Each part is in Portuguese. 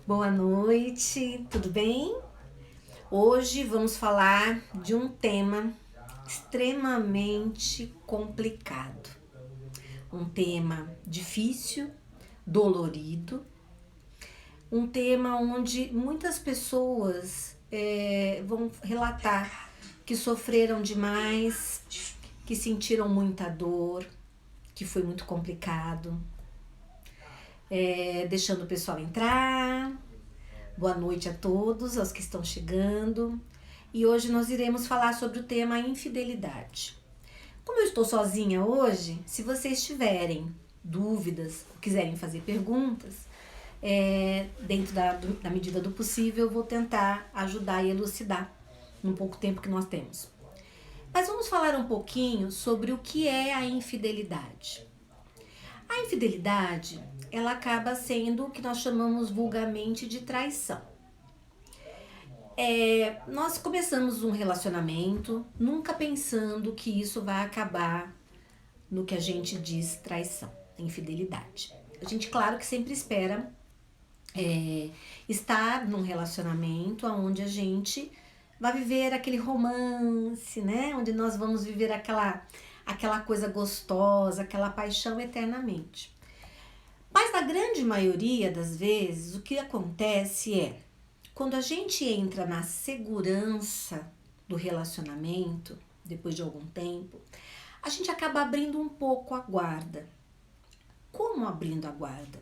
Boa noite, tudo bem? Hoje vamos falar de um tema extremamente complicado. Um tema difícil, dolorido, um tema onde muitas pessoas vão relatar que sofreram demais, que sentiram muita dor, que foi muito complicado. Deixando o pessoal entrar. Boa noite a todos, aos que estão chegando. E hoje nós iremos falar sobre o tema infidelidade. Como eu estou sozinha hoje, se vocês tiverem dúvidas, quiserem fazer perguntas, dentro da medida do possível, eu vou tentar ajudar e elucidar no pouco tempo que nós temos. Mas vamos falar um pouquinho sobre o que é a infidelidade. A infidelidade, ela acaba sendo o que nós chamamos vulgarmente de traição. Nós começamos um relacionamento nunca pensando que isso vai acabar no que a gente diz traição, infidelidade. A gente, claro que sempre espera estar num relacionamento onde a gente vai viver aquele romance, né? Onde nós vamos viver aquela coisa gostosa, aquela paixão eternamente. Mas na grande maioria das vezes, o que acontece é, quando a gente entra na segurança do relacionamento, depois de algum tempo, a gente acaba abrindo um pouco a guarda. Como abrindo a guarda?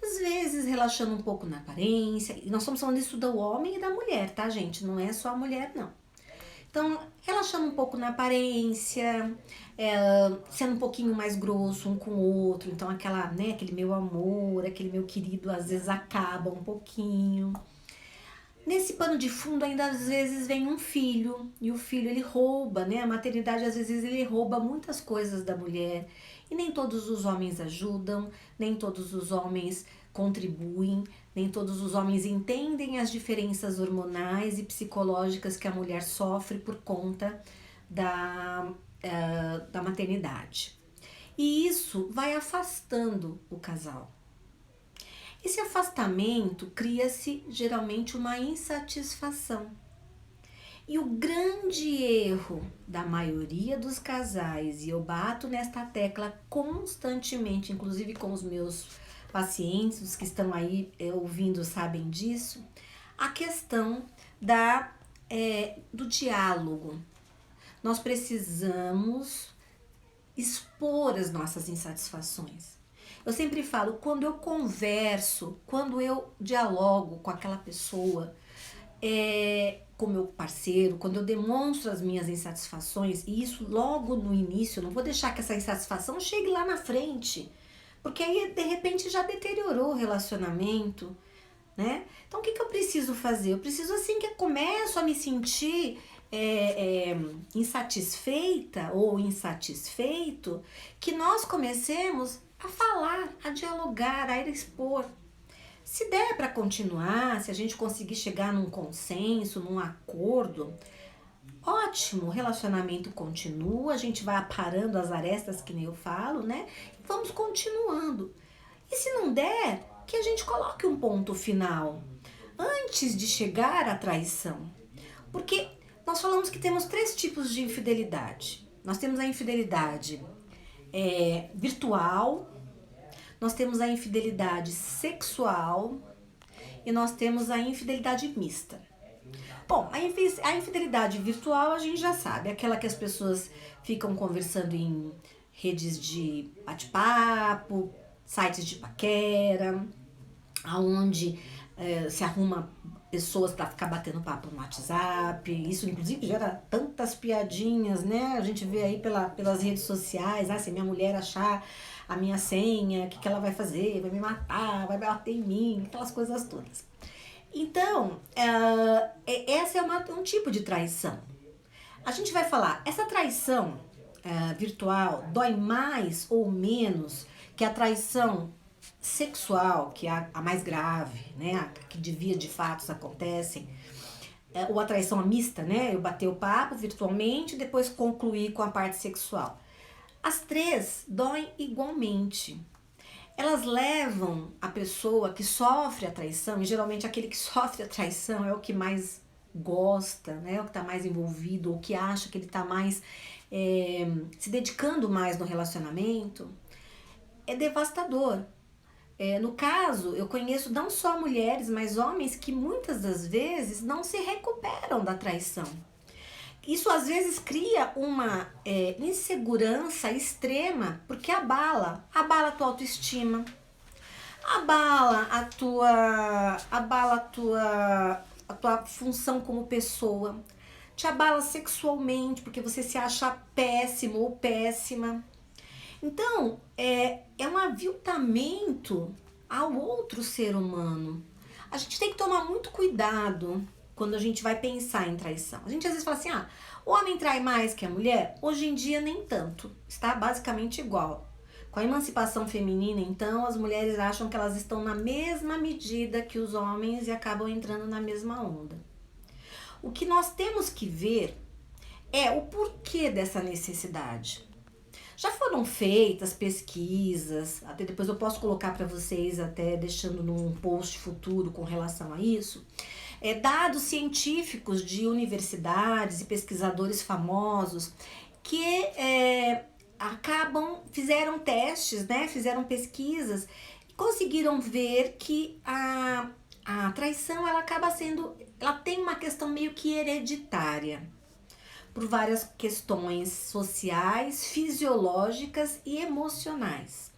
Às vezes relaxando um pouco na aparência, e nós estamos falando isso do homem e da mulher, tá, gente? Não é só a mulher, não. Então, relaxando um pouco na aparência, sendo um pouquinho mais grosso um com o outro. Então, aquele meu amor, aquele meu querido, às vezes acaba um pouquinho. Nesse pano de fundo, ainda às vezes vem um filho, e o filho ele rouba, né? A maternidade, às vezes, ele rouba muitas coisas da mulher. E nem todos os homens ajudam, nem todos os homens contribuem, nem todos os homens entendem as diferenças hormonais e psicológicas que a mulher sofre por conta da maternidade. E isso vai afastando o casal. Esse afastamento cria-se geralmente uma insatisfação. E o grande erro da maioria dos casais, e eu bato nesta tecla constantemente, inclusive com os meus pacientes, os que estão aí ouvindo sabem disso, a questão do diálogo. Nós precisamos expor as nossas insatisfações. Eu sempre falo, quando eu converso, quando eu dialogo com aquela pessoa, com meu parceiro, quando eu demonstro as minhas insatisfações, e isso logo no início, eu não vou deixar que essa insatisfação chegue lá na frente, porque aí de repente já deteriorou o relacionamento, né? Então o que eu preciso fazer? Eu preciso, assim que eu começo a me sentir insatisfeita ou insatisfeito, que nós comecemos a falar, a dialogar, a expor. Se der para continuar, se a gente conseguir chegar num consenso, num acordo, ótimo, o relacionamento continua, a gente vai aparando as arestas, que nem eu falo, né? E vamos continuando. E se não der, que a gente coloque um ponto final antes de chegar à traição. Porque nós falamos que temos 3 tipos de infidelidade. Nós temos a infidelidade virtual, nós temos a infidelidade sexual e nós temos a infidelidade mista. Bom, a infidelidade virtual a gente já sabe, aquela que as pessoas ficam conversando em redes de bate-papo, sites de paquera, aonde se arruma pessoas para ficar batendo papo no WhatsApp. Isso inclusive gera tantas piadinhas, né? A gente vê aí pelas redes sociais, se minha mulher achar a minha senha, o que ela vai fazer? Vai me matar, vai bater em mim, aquelas coisas todas. Então, essa é um tipo de traição. A gente vai falar, essa traição virtual dói mais ou menos que a traição sexual, que é a mais grave, né? A que de fato acontecem, ou a traição mista, né? Eu bater o papo virtualmente e depois concluir com a parte sexual. As 3 doem igualmente. elas levam a pessoa que sofre a traição, e geralmente aquele que sofre a traição é o que mais gosta, né? O que está mais envolvido, ou que acha que ele está mais se dedicando mais no relacionamento, é devastador. No caso, eu conheço não só mulheres, mas homens que muitas das vezes não se recuperam da traição. Isso às vezes cria uma insegurança extrema, porque abala a tua autoestima, abala a tua função como pessoa, te abala sexualmente, porque você se acha péssimo ou péssima. Então, é um aviltamento ao outro ser humano. A gente tem que tomar muito cuidado quando a gente vai pensar em traição. A gente às vezes fala assim, o homem trai mais que a mulher? Hoje em dia nem tanto, está basicamente igual. Com a emancipação feminina, então, as mulheres acham que elas estão na mesma medida que os homens e acabam entrando na mesma onda. O que nós temos que ver é o porquê dessa necessidade. Já foram feitas pesquisas, até depois eu posso colocar para vocês, até deixando num post futuro com relação a isso, dados científicos de universidades e pesquisadores famosos que fizeram testes, né, fizeram pesquisas e conseguiram ver que a traição ela tem uma questão meio que hereditária, por várias questões sociais, fisiológicas e emocionais.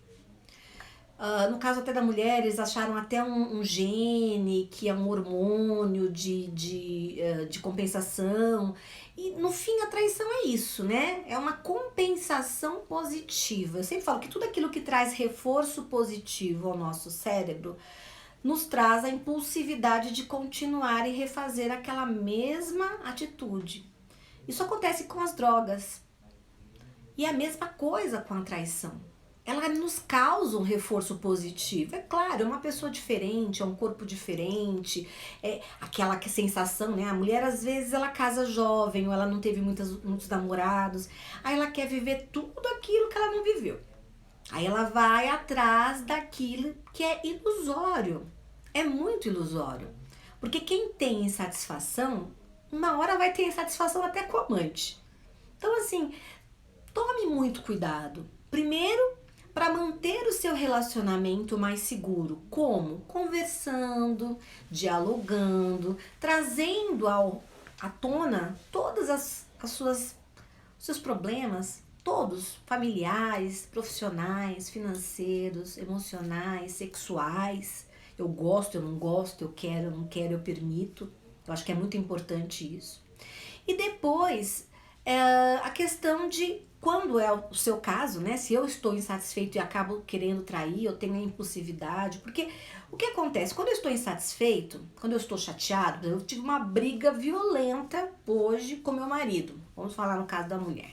No caso até da mulher, eles acharam até um gene, que é um hormônio de compensação. E no fim a traição é isso, né? É uma compensação positiva. Eu sempre falo que tudo aquilo que traz reforço positivo ao nosso cérebro nos traz a impulsividade de continuar e refazer aquela mesma atitude. Isso acontece com as drogas. E é a mesma coisa com a traição. Ela nos causa um reforço positivo. É claro, é uma pessoa diferente, é um corpo diferente, é aquela sensação, né? A mulher às vezes ela casa jovem, ou ela não teve muitos namorados, aí ela quer viver tudo aquilo que ela não viveu. Aí ela vai atrás daquilo que é ilusório. É muito ilusório. Porque quem tem insatisfação, uma hora vai ter insatisfação até com o amante. Então assim, tome muito cuidado. Primeiro, para manter o seu relacionamento mais seguro. Como? Conversando, dialogando, trazendo à tona todas os seus problemas, todos, familiares, profissionais, financeiros, emocionais, sexuais. Eu gosto, eu não gosto, eu quero, eu não quero, eu permito. Eu acho que é muito importante isso. E depois, a questão de quando é o seu caso, né? Se eu estou insatisfeito e acabo querendo trair, eu tenho a impulsividade. Porque o que acontece? Quando eu estou insatisfeito, quando eu estou chateado, eu tive uma briga violenta hoje com meu marido. Vamos falar no caso da mulher.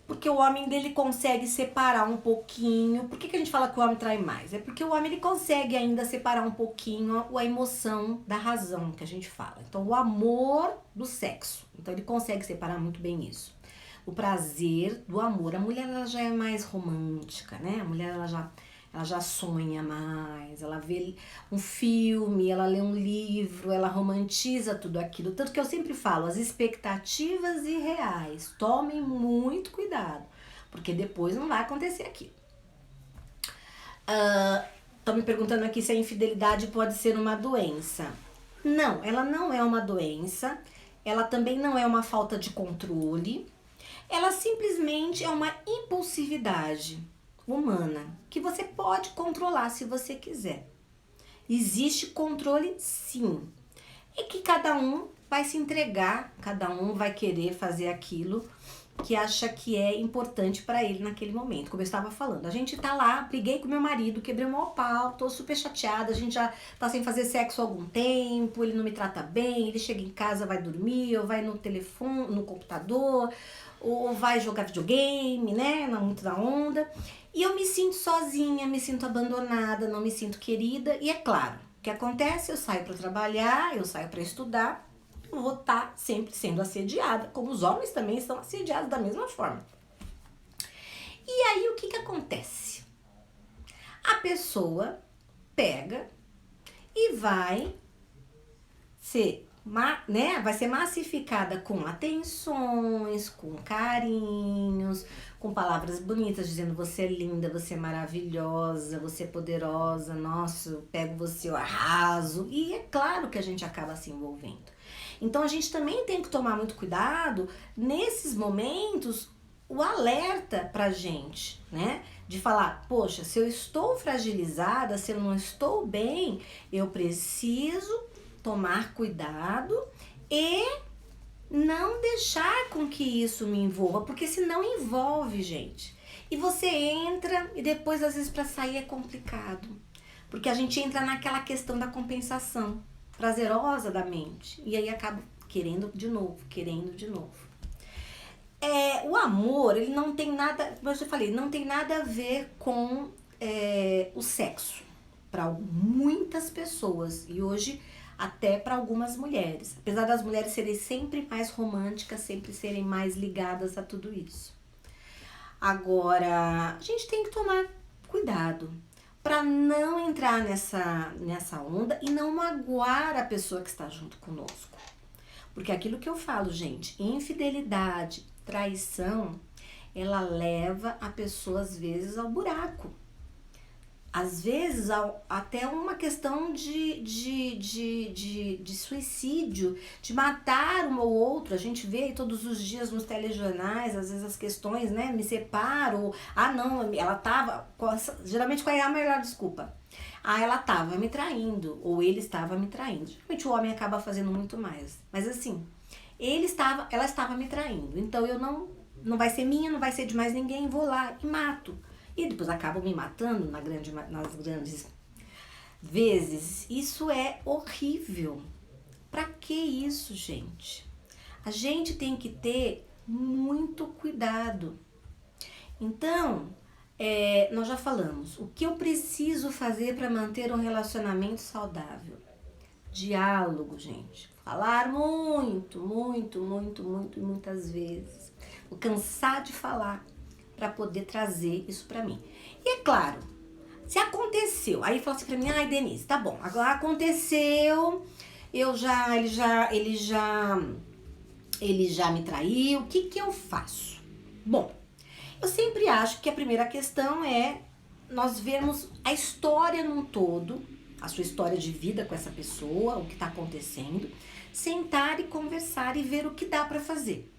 Porque o homem dele consegue separar um pouquinho. Por que a gente fala que o homem trai mais? É porque o homem ele consegue ainda separar um pouquinho a emoção da razão que a gente fala. Então, o amor do sexo. Então, ele consegue separar muito bem isso. O prazer do amor. A mulher ela já é mais romântica, né? A mulher ela já sonha mais, ela vê um filme, ela lê um livro, ela romantiza tudo aquilo. Tanto que eu sempre falo, as expectativas irreais, tomem muito cuidado, porque depois não vai acontecer aquilo. Estão me perguntando aqui se a infidelidade pode ser uma doença. Não, ela não é uma doença, ela também não é uma falta de controle, ela simplesmente é uma impulsividade humana, que você pode controlar se você quiser. Existe controle, sim. É que cada um vai se entregar, cada um vai querer fazer aquilo que acha que é importante para ele naquele momento. Como eu estava falando, a gente tá lá, briguei com meu marido, quebrei o maior pau, tô super chateada, a gente já tá sem fazer sexo há algum tempo, ele não me trata bem, ele chega em casa, vai dormir, ou vai no telefone, no computador, ou vai jogar videogame, né, muito na onda. E eu me sinto sozinha, me sinto abandonada, não me sinto querida. E é claro, o que acontece? Eu saio para trabalhar, eu saio para estudar, eu vou estar sempre sendo assediada, como os homens também estão assediados da mesma forma. E aí, o que acontece? a pessoa pega e vai ser, né, vai ser massificada com atenções, com carinhos, com palavras bonitas, dizendo você é linda, você é maravilhosa, você é poderosa, nossa, eu pego você, eu arraso. E é claro que a gente acaba se envolvendo. Então a gente também tem que tomar muito cuidado nesses momentos, o alerta pra gente, né? De falar, poxa, se eu estou fragilizada, se eu não estou bem, eu preciso tomar cuidado e não deixar com que isso me envolva, porque senão envolve, gente. E você entra e depois às vezes para sair é complicado, porque a gente entra naquela questão da compensação prazerosa da mente e aí acaba querendo de novo, querendo de novo. O amor, ele não tem nada, como eu já falei, não tem nada a ver com o sexo para muitas pessoas e hoje até para algumas mulheres, apesar das mulheres serem sempre mais românticas, sempre serem mais ligadas a tudo isso. Agora, a gente tem que tomar cuidado para não entrar nessa onda e não magoar a pessoa que está junto conosco. Porque aquilo que eu falo, gente, infidelidade, traição, ela leva a pessoa às vezes ao buraco. Às vezes até uma questão de suicídio, de matar um ou outro. A gente vê todos os dias nos telejornais, às vezes as questões, né? Me separo, não, ela tava, geralmente qual é a melhor desculpa? Ela tava me traindo, ou ele estava me traindo. Geralmente o homem acaba fazendo muito mais. Mas assim, ela estava me traindo, então eu não vai ser minha, não vai ser de mais ninguém, vou lá e mato. E depois acabam me matando nas grandes vezes. Isso é horrível. Pra que isso, gente? A gente tem que ter muito cuidado. Então, nós já falamos. O que eu preciso fazer para manter um relacionamento saudável? Diálogo, gente. Falar muito, muito, muito, muito, muitas vezes. Vou cansar de falar para poder trazer isso para mim. E é claro, se aconteceu, aí fala assim para mim, ai Denise, tá bom, agora aconteceu, ele já me traiu, o que eu faço? Bom, eu sempre acho que a primeira questão é nós vermos a história num todo, a sua história de vida com essa pessoa, o que tá acontecendo, sentar e conversar e ver o que dá para fazer.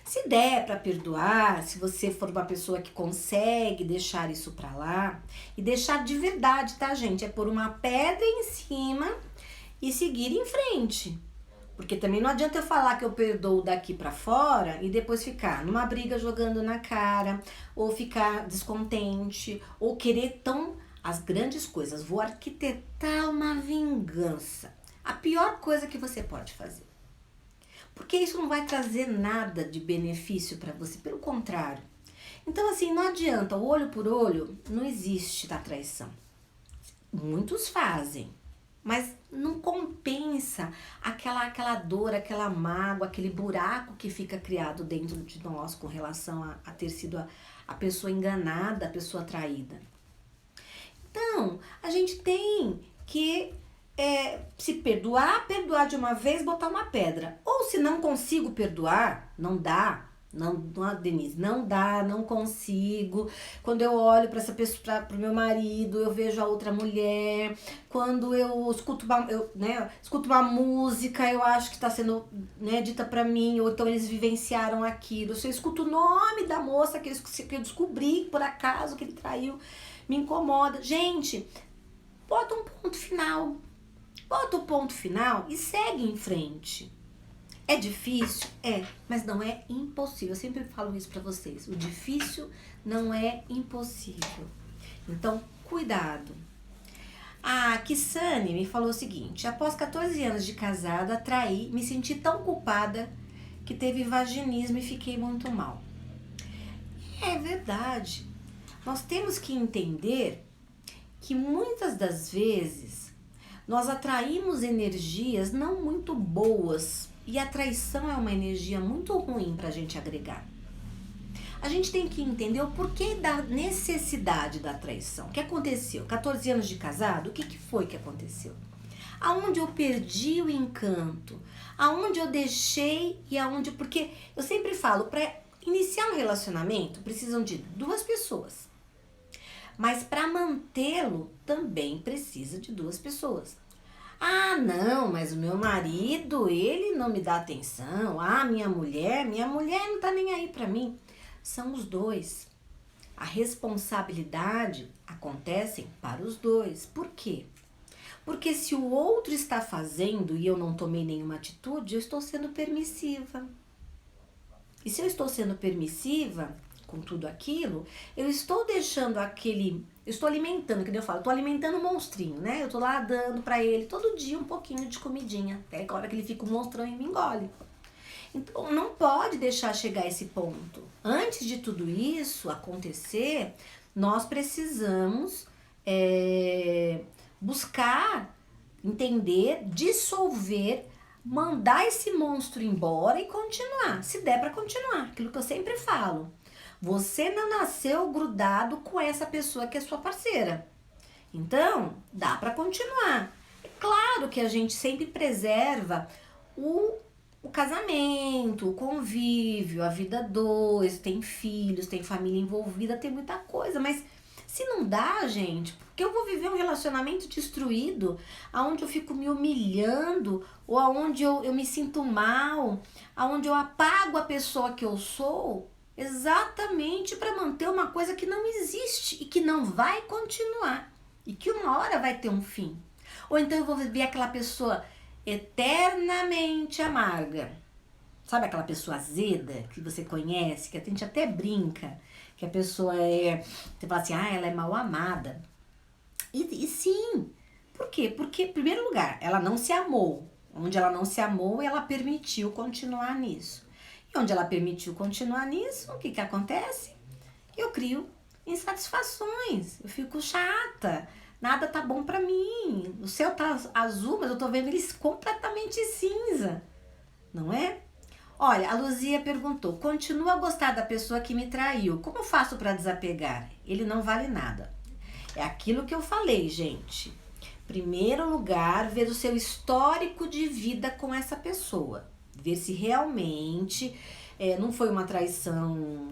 Se der para perdoar, se você for uma pessoa que consegue deixar isso pra lá, e deixar de verdade, tá, gente? É pôr uma pedra em cima e seguir em frente. Porque também não adianta eu falar que eu perdoo daqui pra fora e depois ficar numa briga jogando na cara, ou ficar descontente, ou querer as grandes coisas. Vou arquitetar uma vingança. A pior coisa que você pode fazer. Porque isso não vai trazer nada de benefício para você, pelo contrário. Então, assim, não adianta, o olho por olho não existe da traição. Muitos fazem, mas não compensa aquela dor, aquela mágoa, aquele buraco que fica criado dentro de nós com relação a ter sido a pessoa enganada, a pessoa traída. Então, a gente tem que se perdoar de uma vez, botar uma pedra. Ou se não consigo perdoar, não dá, Denise, não dá, não consigo. Quando eu olho para essa pessoa, pro meu marido, eu vejo a outra mulher. Quando eu escuto uma música, eu acho que está sendo, né, dita para mim, ou então eles vivenciaram aquilo. Se eu escuto o nome da moça que eu descobri por acaso que ele traiu, me incomoda. Gente, bota um ponto final. Bota o ponto final e segue em frente. É difícil? Mas não é impossível. Eu sempre falo isso pra vocês. O difícil não é impossível. Então, cuidado. A Kissane me falou o seguinte: após 14 anos de casada, traí, me senti tão culpada que teve vaginismo e fiquei muito mal. É verdade. Nós temos que entender que muitas das vezes nós atraímos energias não muito boas e a traição é uma energia muito ruim pra gente agregar. A gente tem que entender o porquê da necessidade da traição. O que aconteceu? 14 anos de casado, o que foi que aconteceu? Aonde eu perdi o encanto, aonde eu deixei e aonde... Porque eu sempre falo, para iniciar um relacionamento, precisam de duas pessoas. Mas para mantê-lo, também precisa de duas pessoas. Ah, não, mas o meu marido, ele não me dá atenção. Ah, minha mulher não tá nem aí para mim. São os dois. A responsabilidade acontece para os dois. Por quê? Porque se o outro está fazendo e eu não tomei nenhuma atitude, eu estou sendo permissiva. E se eu estou sendo permissiva com tudo aquilo, eu estou deixando aquele... Eu estou alimentando, que eu falo, estou alimentando o monstrinho, né? Eu estou lá dando para ele todo dia um pouquinho de comidinha. Até a hora que ele fica um monstrão e me engole. Então, não pode deixar chegar a esse ponto. Antes de tudo isso acontecer, nós precisamos buscar, entender, dissolver, mandar esse monstro embora e continuar. Se der para continuar, aquilo que eu sempre falo. Você não nasceu grudado com essa pessoa que é sua parceira. Então, dá para continuar. É claro que a gente sempre preserva o casamento, o convívio, a vida dois, tem filhos, tem família envolvida, tem muita coisa, mas se não dá, gente, porque eu vou viver um relacionamento destruído, aonde eu fico me humilhando, ou aonde eu me sinto mal, aonde eu apago a pessoa que eu sou, exatamente para manter uma coisa que não existe e que não vai continuar, e que uma hora vai ter um fim. Ou então eu vou viver aquela pessoa eternamente amarga. Sabe aquela pessoa azeda que você conhece, que a gente até brinca, que a pessoa você fala assim, ela é mal amada. E sim, por quê? Porque, em primeiro lugar, ela não se amou. Onde ela não se amou, ela permitiu continuar nisso. E onde ela permitiu continuar nisso, o que acontece? Eu crio insatisfações, eu fico chata, nada tá bom pra mim. O céu tá azul, mas eu tô vendo eles completamente cinza, não é? Olha, a Luzia perguntou, continuo a gostar da pessoa que me traiu, como faço para desapegar? Ele não vale nada. É aquilo que eu falei, gente. Primeiro lugar, ver o seu histórico de vida com essa pessoa. Ver se realmente não foi uma traição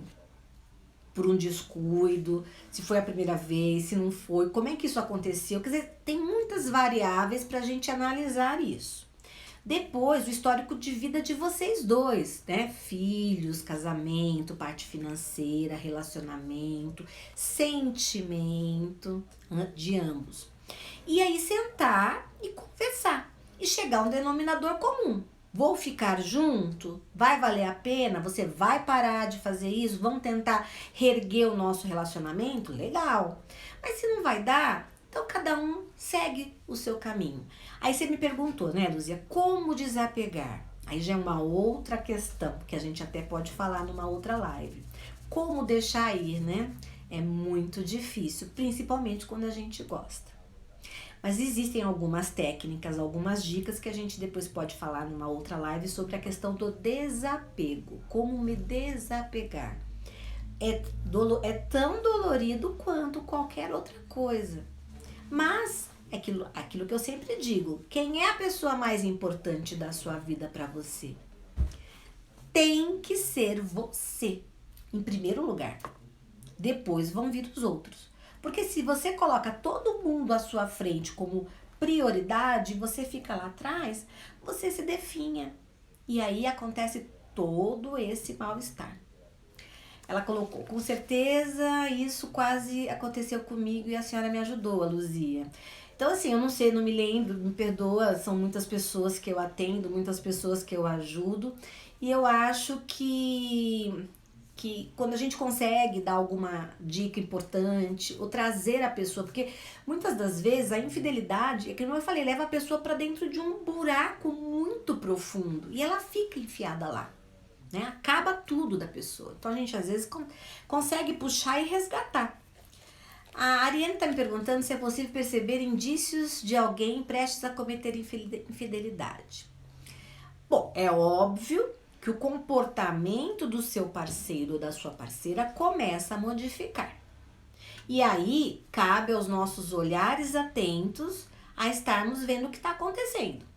por um descuido, se foi a primeira vez, se não foi, como é que isso aconteceu. Quer dizer, tem muitas variáveis para a gente analisar isso. Depois, o histórico de vida de vocês dois, né? Filhos, casamento, parte financeira, relacionamento, sentimento de ambos. E aí sentar e conversar e chegar a um denominador comum. Vou ficar junto? Vai valer a pena? Você vai parar de fazer isso? Vamos tentar reerguer o nosso relacionamento? Legal. Mas se não vai dar, então cada um segue o seu caminho. Aí você me perguntou, né, Luzia, como desapegar? Aí já é uma outra questão, que a gente até pode falar numa outra live. Como deixar ir, né? É muito difícil, principalmente quando a gente gosta. Mas existem algumas técnicas, algumas dicas que a gente depois pode falar numa outra live sobre a questão do desapego. Como me desapegar. É tão dolorido quanto qualquer outra coisa. Mas, aquilo que eu sempre digo, quem é a pessoa mais importante da sua vida para você? Tem que ser você, em primeiro lugar. Depois vão vir os outros. Porque se você coloca todo mundo à sua frente como prioridade, você fica lá atrás, você se definha. E aí acontece todo esse mal-estar. Ela colocou, com certeza isso quase aconteceu comigo e a senhora me ajudou, a Luzia. Então assim, eu não sei, não me lembro, me perdoa, são muitas pessoas que eu atendo, muitas pessoas que eu ajudo. E eu acho que quando a gente consegue dar alguma dica importante ou trazer a pessoa, porque muitas das vezes a infidelidade, é que como eu falei, leva a pessoa para dentro de um buraco muito profundo e ela fica enfiada lá, né? Acaba tudo da pessoa. Então a gente às vezes consegue puxar e resgatar. A Ariane está me perguntando se é possível perceber indícios de alguém prestes a cometer infidelidade. Bom, é óbvio que o comportamento do seu parceiro ou da sua parceira começa a modificar. E aí, cabe aos nossos olhares atentos a estarmos vendo o que está acontecendo.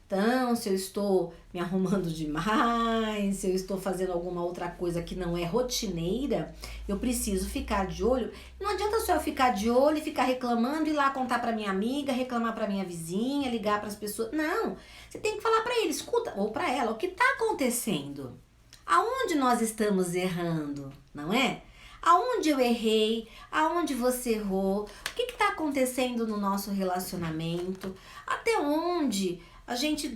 Então, se eu estou me arrumando demais, se eu estou fazendo alguma outra coisa que não é rotineira, eu preciso ficar de olho. Não adianta só eu ficar de olho e ficar reclamando, ir lá contar para minha amiga, reclamar para minha vizinha, ligar para as pessoas. Não, você tem que falar para ele, escuta, ou para ela, o que está acontecendo? Aonde nós estamos errando, não é? Aonde eu errei? Aonde você errou? O que está acontecendo no nosso relacionamento? Até onde a gente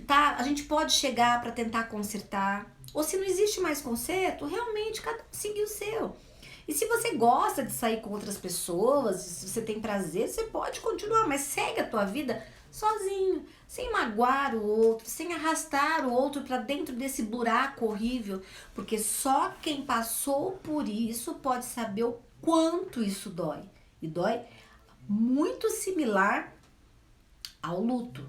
pode chegar para tentar consertar? Ou se não existe mais conserto, realmente cada um seguir o seu. E se você gosta de sair com outras pessoas, se você tem prazer, você pode continuar, mas segue a tua vida sozinho, sem magoar o outro, sem arrastar o outro para dentro desse buraco horrível, porque só quem passou por isso pode saber o quanto isso dói. E dói muito similar ao luto.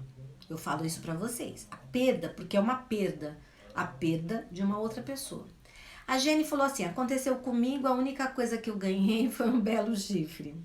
Eu falo isso para vocês. A perda, porque é uma perda, a perda de uma outra pessoa. A Jenny falou assim, aconteceu comigo, a única coisa que eu ganhei foi um belo chifre.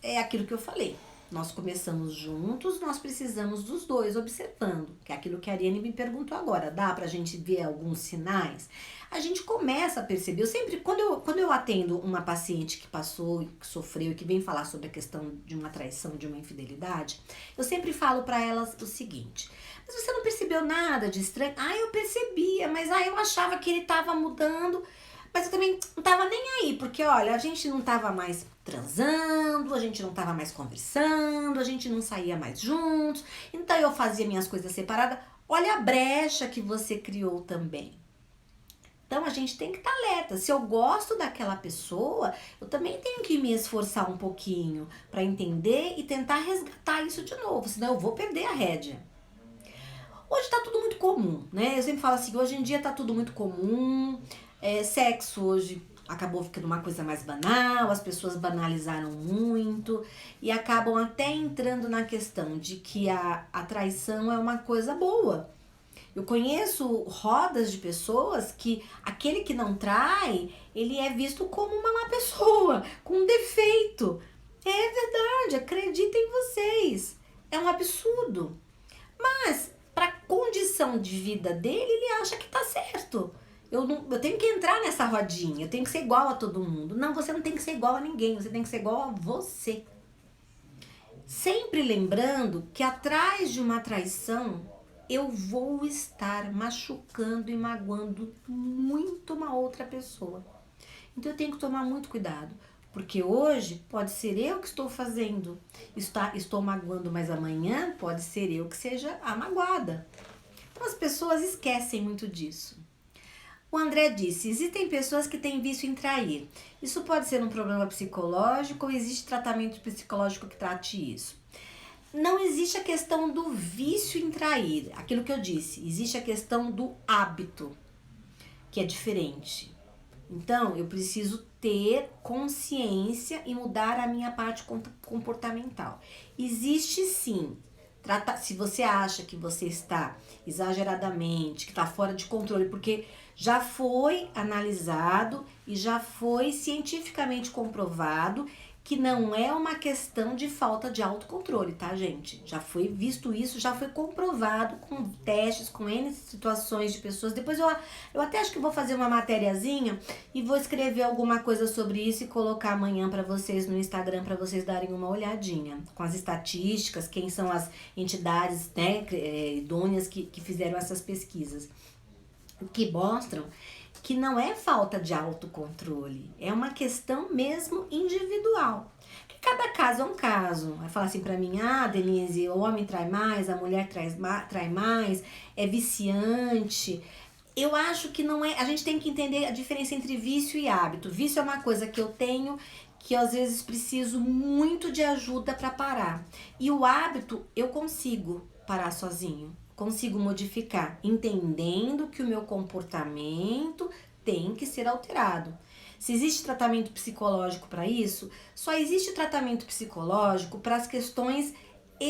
É aquilo que eu falei. Nós começamos juntos, nós precisamos dos dois observando, que é aquilo que a Ariane me perguntou agora. Dá pra gente ver alguns sinais? A gente começa a perceber. Eu sempre, quando eu atendo uma paciente que passou, que sofreu, que vem falar sobre a questão de uma traição, de uma infidelidade, eu sempre falo pra elas o seguinte: mas você não percebeu nada de estranho? Eu percebia, mas eu achava que ele tava mudando. Mas eu também não tava nem aí, porque olha, a gente não tava mais transando, a gente não tava mais conversando, a gente não saía mais juntos, então eu fazia minhas coisas separadas. Olha a brecha que você criou também. Então a gente tem que estar alerta. Se eu gosto daquela pessoa, eu também tenho que me esforçar um pouquinho para entender e tentar resgatar isso de novo, senão eu vou perder a rédea. Hoje tá tudo muito comum, né? Eu sempre falo assim, hoje em dia tá tudo muito comum. Sexo hoje acabou ficando uma coisa mais banal, as pessoas banalizaram muito e acabam até entrando na questão de que a traição é uma coisa boa. Eu conheço rodas de pessoas que aquele que não trai, ele é visto como uma má pessoa, com um defeito. É verdade, acreditem vocês, é um absurdo. Mas para a condição de vida dele, ele acha que tá certo. Eu tenho que entrar nessa rodinha, eu tenho que ser igual a todo mundo. Não, você não tem que ser igual a ninguém, você tem que ser igual a você. Sempre lembrando que atrás de uma traição, eu vou estar machucando e magoando muito uma outra pessoa. Então eu tenho que tomar muito cuidado, porque hoje pode ser eu que estou fazendo, estou magoando, mas amanhã pode ser eu que seja a magoada. Então as pessoas esquecem muito disso. O André disse, existem pessoas que têm vício em trair. Isso pode ser um problema psicológico ou existe tratamento psicológico que trate isso? Não existe a questão do vício em trair, aquilo que eu disse, existe a questão do hábito, que é diferente. Então, eu preciso ter consciência e mudar a minha parte comportamental. Existe sim. Se você acha que você está exageradamente, que está fora de controle, porque já foi analisado e já foi cientificamente comprovado que não é uma questão de falta de autocontrole, tá, gente? Já foi visto isso, já foi comprovado com testes, com N situações de pessoas. Depois eu até acho que vou fazer uma matériazinha e vou escrever alguma coisa sobre isso e colocar amanhã para vocês no Instagram, para vocês darem uma olhadinha. Com as estatísticas, quem são as entidades, né, idôneas que fizeram essas pesquisas. Que mostram que não é falta de autocontrole, é uma questão mesmo individual. Que cada caso é um caso. Vai falar assim pra mim, Denise, o homem trai mais, a mulher trai mais, é viciante. Eu acho que não é, a gente tem que entender a diferença entre vício e hábito. Vício é uma coisa que eu tenho, que eu, às vezes preciso muito de ajuda para parar. E o hábito eu consigo parar sozinho. Consigo modificar, entendendo que o meu comportamento tem que ser alterado. Se existe tratamento psicológico para isso, só existe tratamento psicológico para as questões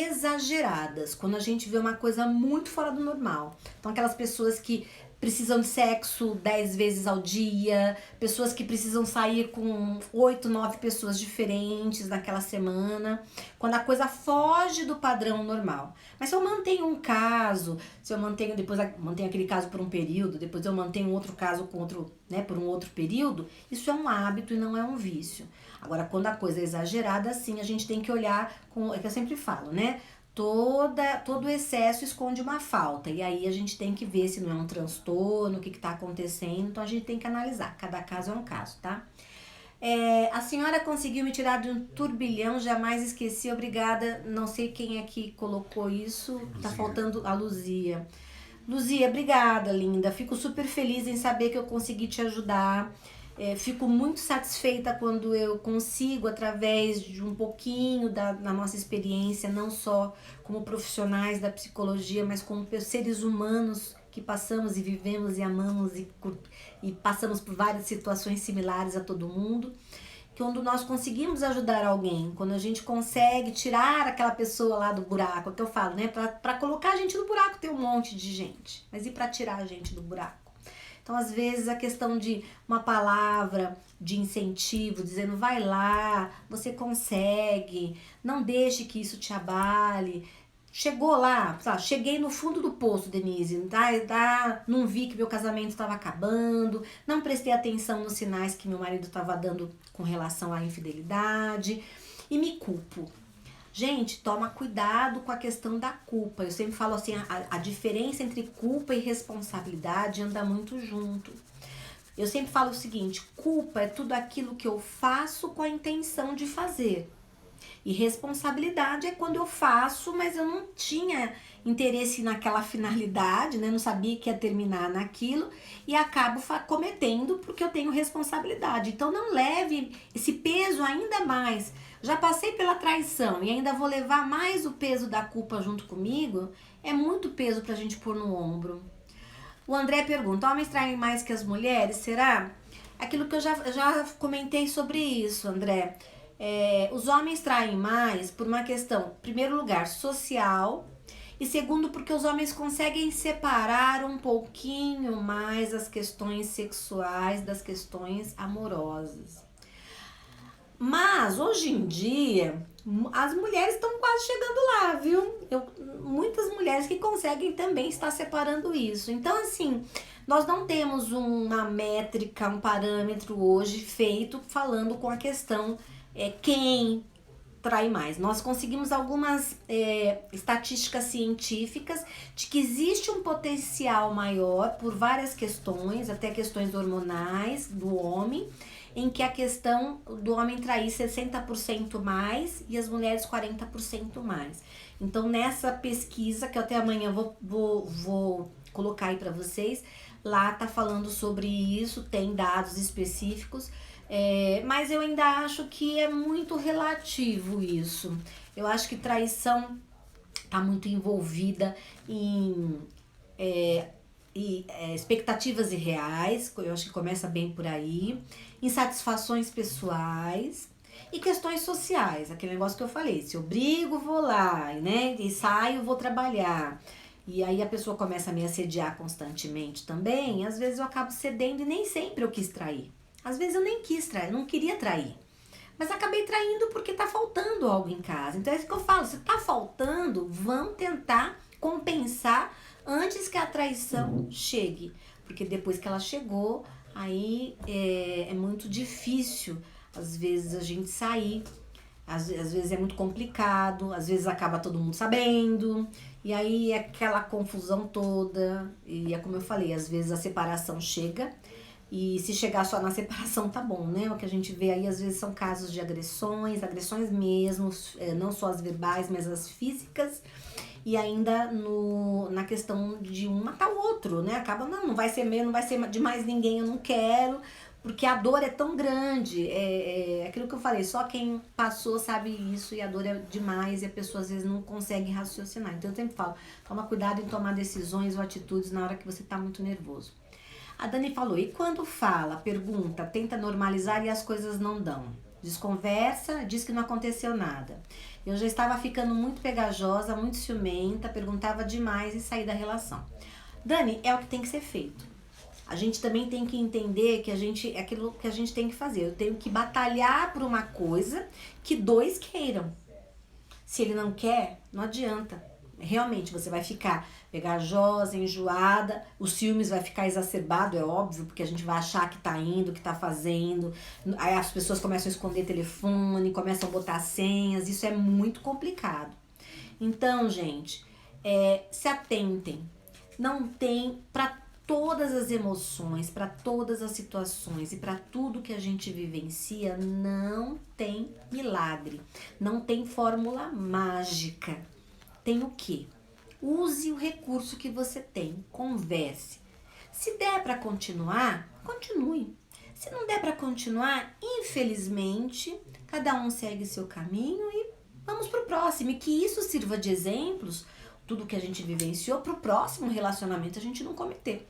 exageradas, quando a gente vê uma coisa muito fora do normal. Então aquelas pessoas que precisam de sexo 10 vezes ao dia, pessoas que precisam sair com 8, 9 pessoas diferentes naquela semana, quando a coisa foge do padrão normal. Mas se eu mantenho um caso, se eu mantenho, depois mantenho aquele caso por um período, depois eu mantenho outro caso com outro, né, por um outro período, isso é um hábito e não é um vício. Agora, quando a coisa é exagerada, sim, a gente tem que olhar com, é que eu sempre falo, né? Todo excesso esconde uma falta. E aí a gente tem que ver se não é um transtorno, o que está acontecendo. Então a gente tem que analisar. Cada caso é um caso, tá? A senhora conseguiu me tirar de um turbilhão, jamais esqueci, obrigada. Não sei quem é que colocou isso. Luzia. Tá faltando a Luzia. Luzia, obrigada, linda. Fico super feliz em saber que eu consegui te ajudar. Fico muito satisfeita quando eu consigo, através de um pouquinho da nossa experiência, não só como profissionais da psicologia, mas como seres humanos que passamos e vivemos e amamos e passamos por várias situações similares a todo mundo, quando nós conseguimos ajudar alguém, quando a gente consegue tirar aquela pessoa lá do buraco, é o que eu falo, né? Para colocar a gente no buraco tem um monte de gente, mas e para tirar a gente do buraco? Então, às vezes, a questão de uma palavra de incentivo, dizendo vai lá, você consegue, não deixe que isso te abale. Chegou lá, cheguei no fundo do poço, Denise, não vi que meu casamento estava acabando, não prestei atenção nos sinais que meu marido estava dando com relação à infidelidade e me culpo. Gente, toma cuidado com a questão da culpa. Eu sempre falo assim, a diferença entre culpa e responsabilidade anda muito junto. Eu sempre falo o seguinte, culpa é tudo aquilo que eu faço com a intenção de fazer. E responsabilidade é quando eu faço, mas eu não tinha interesse naquela finalidade, né? Não sabia que ia terminar naquilo e acabo cometendo porque eu tenho responsabilidade. Então não leve esse peso ainda mais. Já passei pela traição e ainda vou levar mais o peso da culpa junto comigo? É muito peso pra gente pôr no ombro. O André pergunta, homens traem mais que as mulheres, será? Aquilo que eu já comentei sobre isso, André. Os homens traem mais por uma questão, em primeiro lugar, social, e segundo, porque os homens conseguem separar um pouquinho mais as questões sexuais das questões amorosas. Mas, hoje em dia, as mulheres estão quase chegando lá, viu? Muitas mulheres que conseguem também estar separando isso. Então, assim, nós não temos uma métrica, um parâmetro hoje feito falando com a questão quem trai mais. Nós conseguimos algumas estatísticas científicas de que existe um potencial maior por várias questões, até questões hormonais do homem, em que a questão do homem trair 60% mais e as mulheres 40% mais. Então, nessa pesquisa, que eu até amanhã vou colocar aí para vocês, lá tá falando sobre isso, tem dados específicos, mas eu ainda acho que é muito relativo isso. Eu acho que traição tá muito envolvida em expectativas irreais, eu acho que começa bem por aí, insatisfações pessoais e questões sociais, aquele negócio que eu falei, se eu brigo, vou lá, né, e saio, vou trabalhar, e aí a pessoa começa a me assediar constantemente também, às vezes eu acabo cedendo e nem sempre eu quis trair, às vezes eu nem quis trair, eu não queria trair, mas acabei traindo porque tá faltando algo em casa, então é isso que eu falo, se tá faltando, vamos tentar compensar antes que a traição chegue, porque depois que ela chegou, aí é muito difícil, às vezes, a gente sair, às vezes é muito complicado, às vezes acaba todo mundo sabendo, e aí é aquela confusão toda, e é como eu falei, às vezes a separação chega, e se chegar só na separação tá bom, né? O que a gente vê aí às vezes são casos de agressões mesmo, não só as verbais, mas as físicas, e ainda na questão de um matar o outro, né? Acaba, não vai ser meu, não vai ser de mais ninguém, eu não quero, porque a dor é tão grande, aquilo que eu falei, só quem passou sabe isso, e a dor é demais, e a pessoa às vezes não consegue raciocinar. Então eu sempre falo, toma cuidado em tomar decisões ou atitudes na hora que você tá muito nervoso. A Dani falou, e quando fala, pergunta, tenta normalizar e as coisas não dão? Desconversa, diz que não aconteceu nada. Eu já estava ficando muito pegajosa, muito ciumenta, perguntava demais e saí da relação. Dani, é o que tem que ser feito. A gente também tem que entender que é aquilo que a gente tem que fazer. Eu tenho que batalhar por uma coisa que dois queiram. Se ele não quer, não adianta. Realmente, você vai ficar pegajosa, enjoada, o ciúmes vai ficar exacerbado, é óbvio, porque a gente vai achar que tá indo, que tá fazendo, aí as pessoas começam a esconder telefone, começam a botar senhas, isso é muito complicado. Então, gente, se atentem, não tem para todas as emoções, para todas as situações e para tudo que a gente vivencia, não tem milagre, não tem fórmula mágica. Tem o quê? Use o recurso que você tem, converse. Se der para continuar, continue. Se não der para continuar, infelizmente, cada um segue seu caminho e vamos pro próximo. E que isso sirva de exemplos, tudo que a gente vivenciou, pro próximo relacionamento a gente não cometer.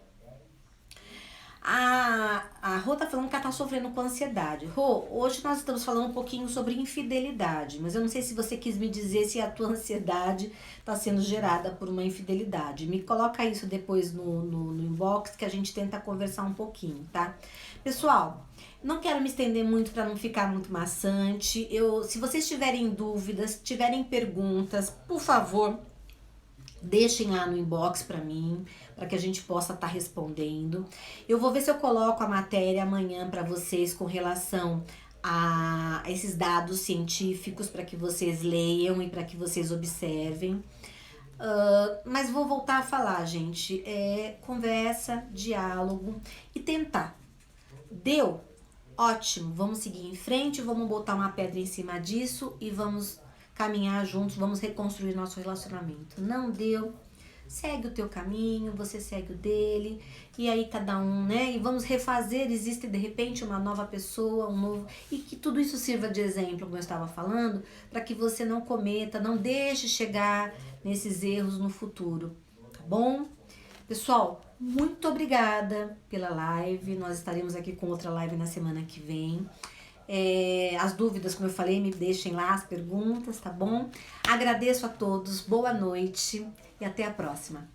A Rô tá falando que ela tá sofrendo com ansiedade. Rô, hoje nós estamos falando um pouquinho sobre infidelidade, mas eu não sei se você quis me dizer se a tua ansiedade tá sendo gerada por uma infidelidade. Me coloca isso depois no inbox que a gente tenta conversar um pouquinho, tá? Pessoal, não quero me estender muito para não ficar muito maçante. Se vocês tiverem dúvidas, tiverem perguntas, por favor, deixem lá no inbox para mim, para que a gente possa estar respondendo. Eu vou ver se eu coloco a matéria amanhã para vocês com relação a esses dados científicos para que vocês leiam e para que vocês observem. Mas vou voltar a falar, gente. Conversa, diálogo e tentar. Deu? Ótimo, vamos seguir em frente, vamos botar uma pedra em cima disso e vamos caminhar juntos, vamos reconstruir nosso relacionamento. Não deu? Segue o teu caminho, você segue o dele, e aí cada um, né? E vamos refazer, existe de repente uma nova pessoa, um novo... E que tudo isso sirva de exemplo, como eu estava falando, para que você não cometa, não deixe chegar nesses erros no futuro, tá bom? Pessoal, muito obrigada pela live, nós estaremos aqui com outra live na semana que vem. As dúvidas, como eu falei, me deixem lá as perguntas, tá bom? Agradeço a todos, boa noite e até a próxima.